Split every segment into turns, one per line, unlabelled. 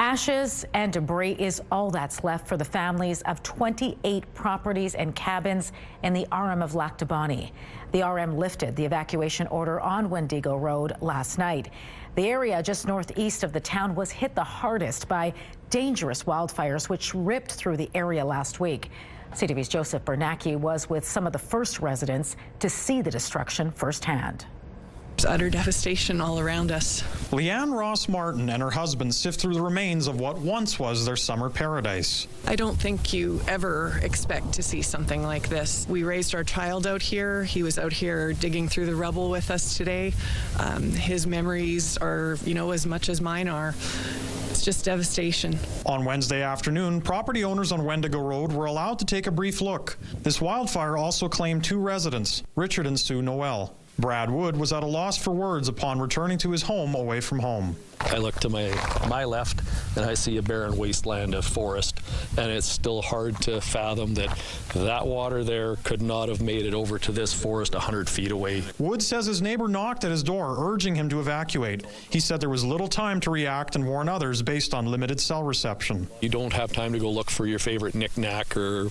Ashes and debris is all that's left for the families of 28 properties and cabins in the RM of Lac du Bonnet. The RM lifted the evacuation order on Wendigo Road last night. The area just northeast of the town was hit the hardest by dangerous wildfires, which ripped through the area last week. CTV's Joseph Bernacki was with some of the first residents to see the destruction firsthand.
There's utter devastation all around us.
Leanne Ross Martin and her husband sift through the remains of what once was their summer paradise.
I don't think you ever expect to see something like this. We raised our child out here. He was out here digging through the rubble with us today. His memories are, as much as mine are. It's just devastation. On
Wednesday afternoon, property owners on Wendigo Road were allowed to take a brief look. This wildfire also claimed 2 residents, Richard and Sue Noel. Brad Wood was at a loss for words upon returning to his home away from home.
I look to my left and I see a barren wasteland of forest, and it's still hard to fathom that water there could not have made it over to this forest 100 feet away.
Wood says his neighbor knocked at his door, urging him to evacuate. He said there was little time to react and warn others based on limited cell reception.
You don't have time to go look for your favorite knick-knack or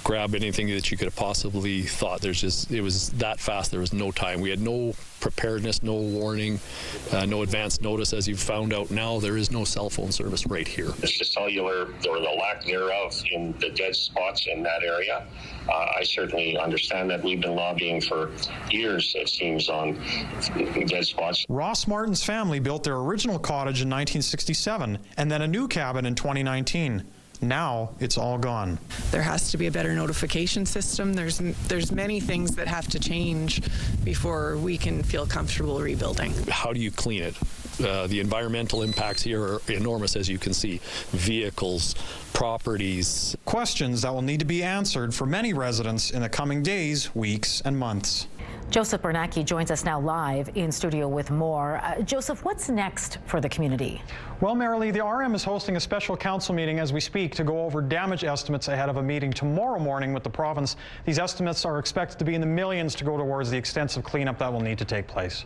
grab anything that you could have possibly thought. It was that fast. There was no time. We had no preparedness, no warning, no advance notice. As you've found out now, there is no cell phone service right here.
It's the cellular, or the lack thereof, in the dead spots in that area. I certainly understand that. We've been lobbying for years, it seems, on dead spots.
Ross Martin's family built their original cottage in 1967 and then a new cabin in 2019. Now it's all gone.
There has to be a better notification system. There's many things that have to change before we can feel comfortable rebuilding.
How do you clean it? The environmental impacts here are enormous, as you can see. Vehicles, properties.
Questions that will need to be answered for many residents in the coming days, weeks, and months.
Joseph Bernacki joins us now live in studio with more. Joseph, what's next for the community?
Well, Marilee, the RM is hosting a special council meeting as we speak to go over damage estimates ahead of a meeting tomorrow morning with the province. These estimates are expected to be in the millions to go towards the extensive cleanup that will need to take place.